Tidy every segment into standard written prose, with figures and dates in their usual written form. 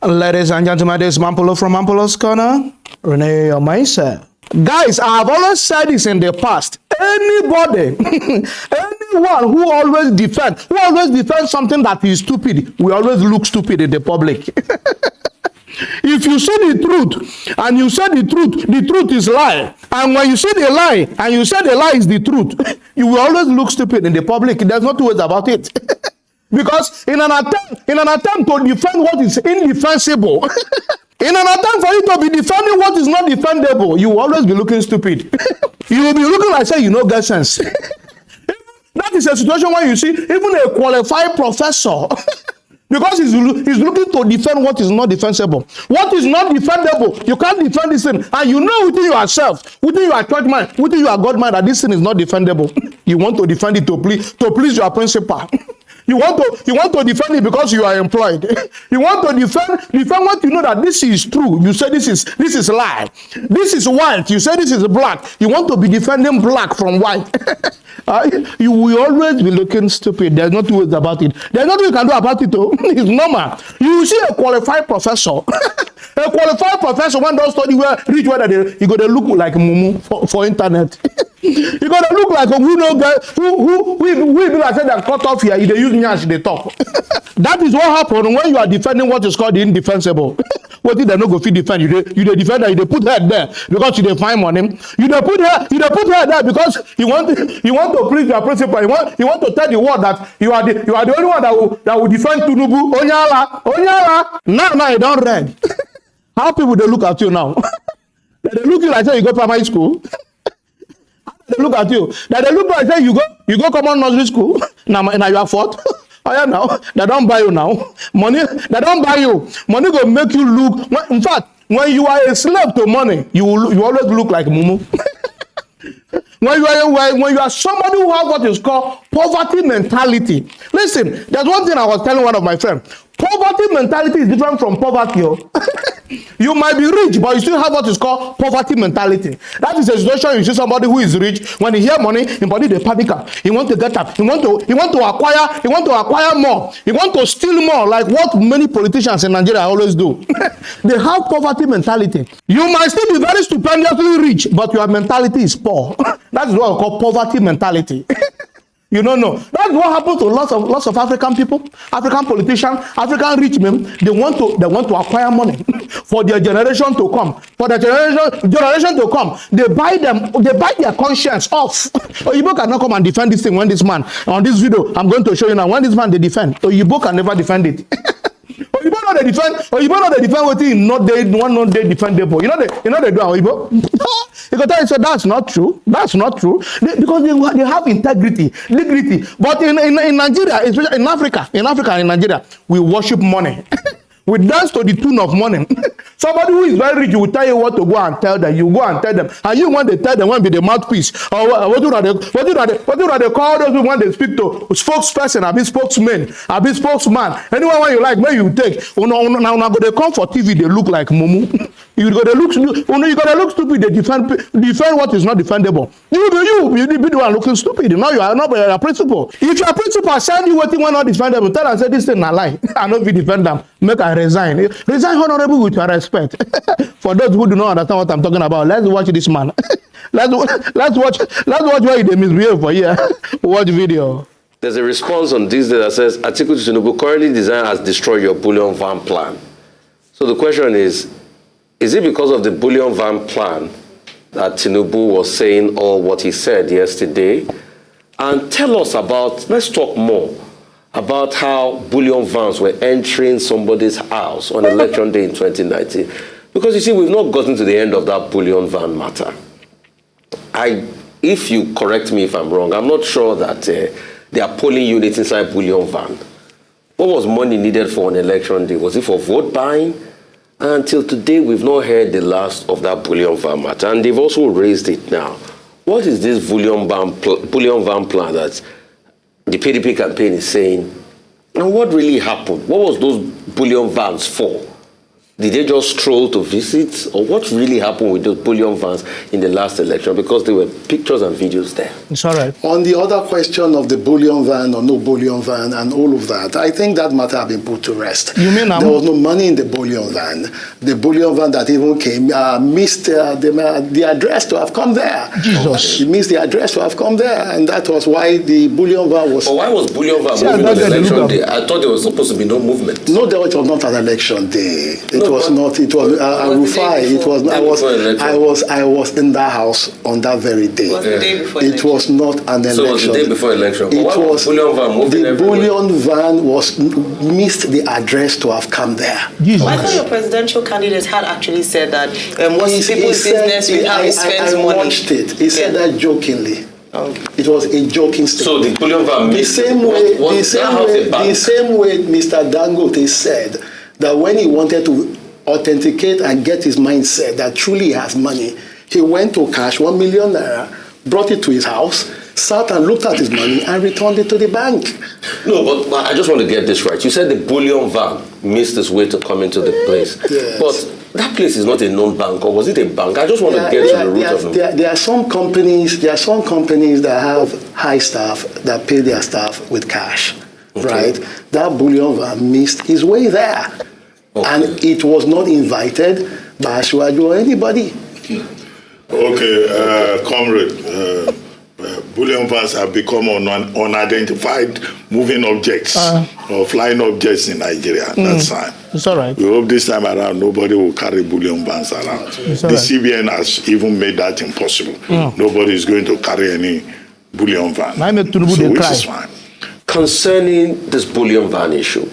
Ladies and gentlemen, this is Mampolo from Mampolo's Corner. Renee, your mindset. Guys, I have always said this in the past. Anybody, anyone who always defends something that is stupid, will always look stupid in the public. If you say the truth and you say the truth is lie. And when you say the lie and you say the lie is the truth, you will always look stupid in the public. There's no two ways about it. Because in an attempt to defend what is indefensible, in an attempt for you to be defending what is not defendable, you will always be looking stupid. You will be looking like say you no get sense. That is a situation where you see even a qualified professor, because he's looking to defend what is not defensible. What is not defendable, you can't defend this thing. And you know within yourself, within your church mind, within your God mind, that this thing is not defendable. You want to defend it to please your principal. You want to defend it because you are employed. You want to defend what you know that this is true. You say this is lie. This is white. You say this is black. You want to be defending black from white. You will always be looking stupid. There's no two ways about it. There's nothing you can do about it though. It's normal. You see a qualified professor. A qualified professor when they study reach where you go to look like mumu for internet. You gotta look like a guy who be like say they cut off here. They use nyash they talk. That is what happens when you are defending what is called the indefensible. What did they not go fit defend? You defend that you put head there because you find money. You put head there because you want to please your principal. You want to tell the world that you are the only one that will defend Tinubu. Onyala. Now you don't read. How people they look at you now? They look you like say you go primary school. They look at you. They look like say you go common nursery school. Now you are fourth. Oh yeah, now they don't buy you now. Money they don't buy you. Money go make you look. In fact, when you are a slave to money, you always look like mumu. When you are somebody who has what is called poverty mentality. Listen, there's one thing I was telling one of my friends. Poverty mentality is different from poverty. You might be rich, but you still have what is called poverty mentality. That is a situation you see somebody who is rich. When he hear money, his body they panic up. He want to get up. He want to acquire more. He want to steal more, like what many politicians in Nigeria always do. They have poverty mentality. You might still be very stupendously rich, but your mentality is poor. That is what I call poverty mentality. You don't know. That's what happened to lots of African people, African politicians, African rich men. They want to acquire money for their generation to come. For the generation to come, they buy their conscience off. Oyibo cannot come and defend this thing when this man on this video I'm going to show you now. When this man they defend, Oyibo can never defend it. Oyibo know they defend what he not they defendable. You know they do Oyibo. You can tell you, so that's not true. That's not true. Because they have integrity, dignity. But in Nigeria, especially in Africa and in Nigeria, we worship money. We dance to the tune of money. Somebody who is very rich will tell you what to go and tell them. You go and tell them. And you want to tell them when be the mouthpiece. Or what do they call those people when they speak to spokesperson, a spokesman, a spokesman. Anyone when you like, where you take. Now they come for TV, they look like mumu. You gotta look stupid. They defend what is not defendable. You be the one looking stupid. Now you are not a principal. If your principal send you what you want not defendable, tell and say this thing not lie. I not be defend them. Make I resign. Resign honorable with your respect. For those who do not understand what I'm talking about, let's watch this man. let's watch why they misbehave for here. Watch video. There's a response on this that says Article Tinubu currently designed has destroyed your Bullion Van plan. So the question is it because of the Bullion Van plan that Tinubu was saying all what he said yesterday? And tell us about, let's talk more about how Bullion Vans were entering somebody's house on election day in 2019. Because you see, we've not gotten to the end of that Bullion Van matter. If you correct me if I'm wrong, I'm not sure that there are polling units inside Bullion Van. What was money needed for an election day? Was it for vote buying? Until today, we've not heard the last of that Bullion Van matter. And they've also raised it now. What is this Bullion Van plan that the PDP campaign is saying? And what really happened? What was those Bullion Vans for? Did they just stroll to visit? Or what really happened with those Bullion Vans in the last election? Because there were pictures and videos there. It's all right. On the other question of the Bullion Van or no Bullion Van and all of that, I think that matter has been put to rest. You mean there was no money in the Bullion Van. The Bullion Van that even came missed the address to have come there. Jesus. He missed the address to have come there, and that was why the Bullion Van was... But why was Bullion Van moving on election day? I thought there was supposed to be no movement. No, it was not an election day. It was not. It was Rufai. It was. I was in that house on that very day. It was the day before It election. was not an election. So it was the day before election. But It why was Bullion Van moving the everywhere? Bullion Van was missed the address to have come there. Jesus. I thought your presidential candidate had actually said that what's He people's said- business with how he spends I money. watched it. He said that jokingly. Okay. It was a joking So statement. the Bullion Van The missed same way Mr. Dangote said that when he wanted to authenticate and get his mindset that truly he has money, he went to cash 1 million naira, brought it to his house, sat and looked at his money and returned it to the bank. No, but I just want to get this right. You said the Bullion Van missed its way to come into the place. Yes. But that place is not a known bank, or was it a bank? I just want to get to the root of it. There are some companies that have high staff that pay their staff with cash, Okay. right? That Bullion Van missed his way there. Okay. And it was not invited by Ashwaju or anybody. Okay, comrade, Bullion Vans have become unidentified moving objects or flying objects in Nigeria. That's fine. It's all right. We hope this time around nobody will carry Bullion Vans around. It's The all right. CBN has even made that impossible. Nobody is going to carry any Bullion Van. I make Tinubu So dey which cry. is fine. Concerning this Bullion Van issue,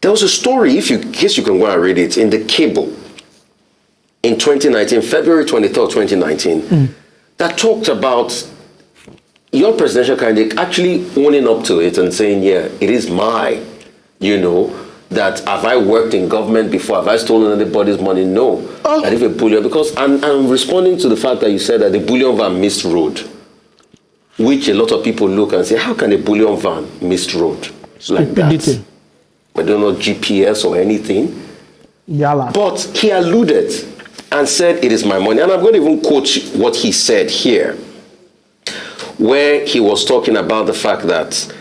there was a story, in case you can go and read it, in the Cable in 2019, February 23rd, 2019, that talked about your presidential candidate actually owning up to it and saying, yeah, it is my, that have I worked in government before? Have I stolen anybody's money? No. That if a bullion, because I'm responding to the fact that you said that the Bullion Van missed road, which a lot of people look and say, how can a Bullion Van miss road like that? Stupidity. I don't know GPS or anything. Yala. But he alluded and said, it is my money. And I'm going to even quote what he said here, where he was talking about the fact that,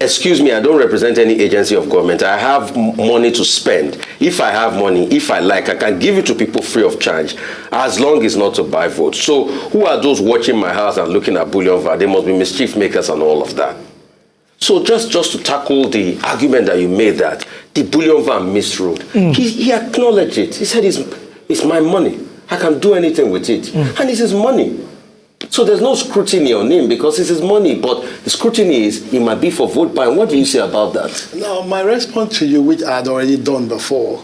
excuse me, I don't represent any agency of government. I have money to spend. If I have money, if I like, I can give it to people free of charge, as long as not to buy votes. So who are those watching my house and looking at Bullion Van? They must be mischief makers and all of that. So just to tackle the argument that you made that the Bullion Van missed road, he acknowledged it. He said, it's my money. I can do anything with it. And it's his money. So there's no scrutiny on him because it's his money. But the scrutiny is, it might be for vote buying. What do you say about that? Now, my response to you, which I had already done before,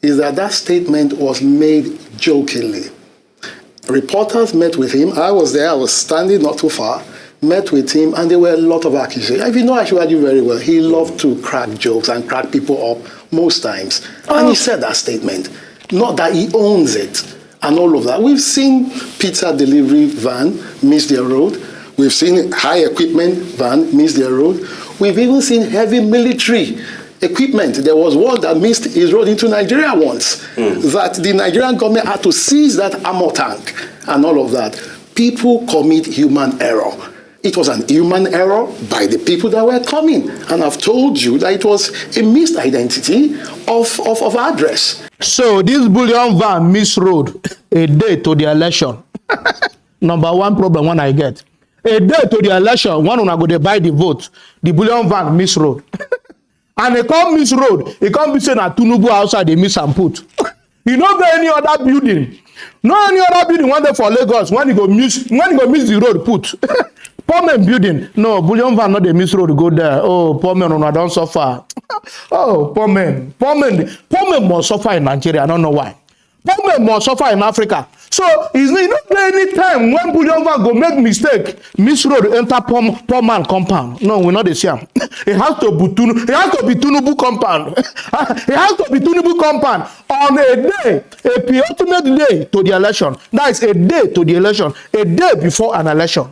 is that statement was made jokingly. Reporters met with him. I was there. I was standing not too far. Met with him, and there were a lot of accusations. If you know Ashwaju very well, he loved to crack jokes and crack people up most times. And he said that statement. Not that he owns it and all of that. We've seen pizza delivery van miss their road. We've seen high equipment van miss their road. We've even seen heavy military equipment. There was one that missed his road into Nigeria once. That the Nigerian government had to seize that armor tank and all of that. People commit human error. It was an human error by the people that were coming. And I've told you that it was a misidentity of address. So this Bullion Van miss road a day to the election. Number one problem when I get. A day to the election, one una go dey buy the vote. The Bullion Van miss road. And they come miss road. They come be saying na Tinubu outside they miss and put. You no get any other building. No any other building one day for Lagos when you go miss the road put. Poor man building. No, Bullion Van not the miss road go there. Oh, poor man una don suffer. Oh, poor man must suffer in Nigeria. I don't know why. Poor man must suffer in Africa. So it's not any time when Bullion Van go make mistake, miss road enter poor man compound. No, we not the same. It has to be Tinubu compound. It has to be Tinubu compound on a day, a penultimate day to the election. That is a day to the election, a day before an election.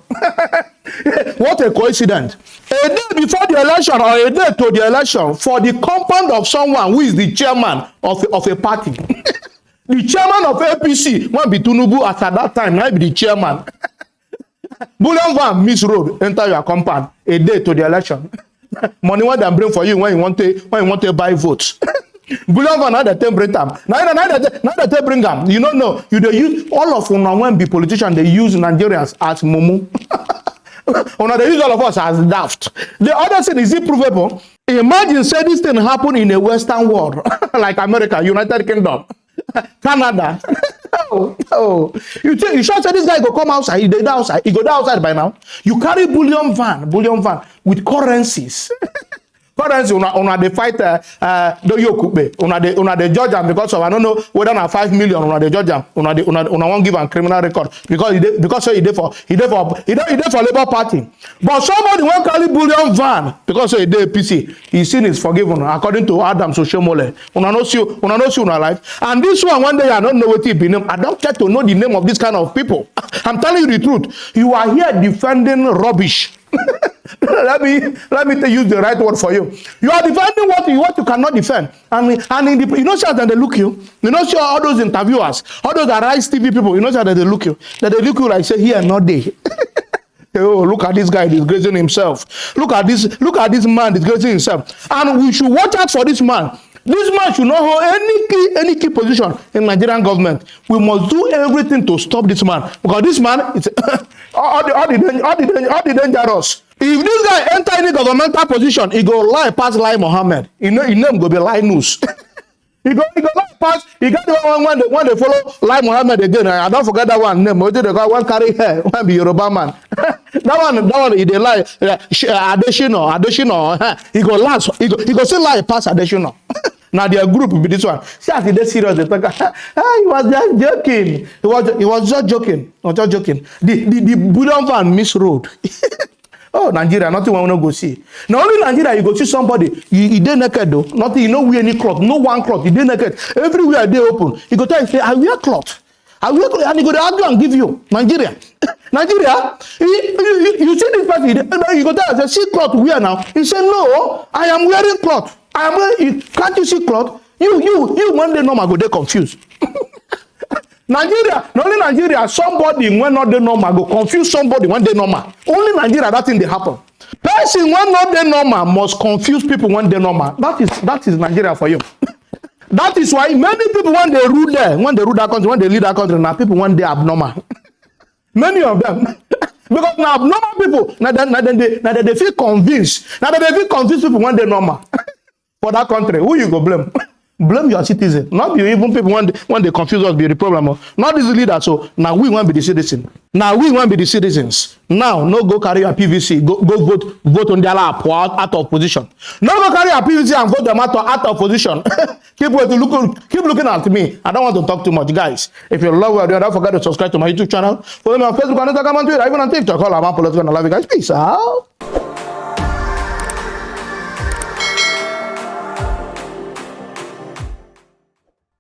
What a coincidence. A day before the election or a day to the election, for the compound of someone who is the chairman of a party. The chairman of APC won't be Tinubu at that time, might be the chairman. Bullion Van miss road, enter your compound a day to the election. Money what they bring for you when you want to buy votes. Bullion Van now they bring them. Now they bring them. You don't know. You they use all of them when be politicians, they use Nigerians as mumu. Or they use all of us as daft. The other thing is it provable. Imagine say this thing happen in a Western world like America, United Kingdom, Canada. Oh, you sure say this guy go come outside? He go outside. He go outside by now. You carry bullion van with currencies. Currency, una they fight the Yokupe. Una they judge them because of I don't know whether na 5 million. Una they judge them. Una won't give a criminal record because he did for Labour Party. But somebody won't carry bullion van because he did PC. His sin is forgiven according to Adam Soshomole. Una no see una life. And this one day I don't know what it be name. I don't care to know the name of this kind of people. I'm telling you the truth. You are here defending rubbish. let me use the right word for you. You are defending what you cannot defend, and in the, you know how they look you. You know how all those interviewers, all those Arise TV people, you know how they look you. That they look you like say here not there. Oh, look at this guy disgracing himself. Look at this man disgracing himself, and we should watch out for this man. This man should not hold any key position in Nigerian government. We must do everything to stop this man because this man is all the dangerous. If this guy enter any governmental position, he go lie past Lai Mohammed. His name go be Lai News. he go lie past. He got the one when they follow Lai Mohammed again. I don't forget that one name. What did they call one carry hair? One be Yoruba man. that one he dey lie. Adeshino. He go last. He go still lie past Adeshino. Now their group will be this one. See as they serious, they talk. He was just joking. He was just joking. Not just joking. The Bullion Van miss road. Oh, Nigeria, nothing we want to go see. Now only Nigeria, you go see somebody. He dey naked though. Nothing. You know wear any cloth. No one cloth. He dey naked. Everywhere they open. He go tell you say, I wear cloth. I wear cloth, and he go to argue and give you Nigeria. Nigeria. You see this person. You go tell you say, see cloth wear now. He say no. I am wearing cloth. Can't you see cloth? You one day normal go dey confused. Nigeria, not only Nigeria, somebody when not dey normal go confuse somebody when they normal. Only Nigeria that thing dey happen. Person when not dey normal must confuse people when they normal. That is Nigeria for you. That is why many people when they rule there, when they rule that country, when they lead that country, now people when they abnormal. Many of them. Because now abnormal people, now they feel convinced. Now they feel convinced people when they normal. For that country, who you go blame? Blame your citizen. Not you, even people when they confuse us be the problem. Not these leaders. So now we want to be the citizen. Now we want to be the citizens. Now no go carry a PVC. Go vote on their lap or out of position. No go carry a PVC and vote them out of position. keep looking at me. I don't want to talk too much, guys. If you love what I do, don't forget to subscribe to my YouTube channel. Follow me on Facebook and Instagram and Twitter, even on TikTok. All I'm political and I love you guys. Peace out.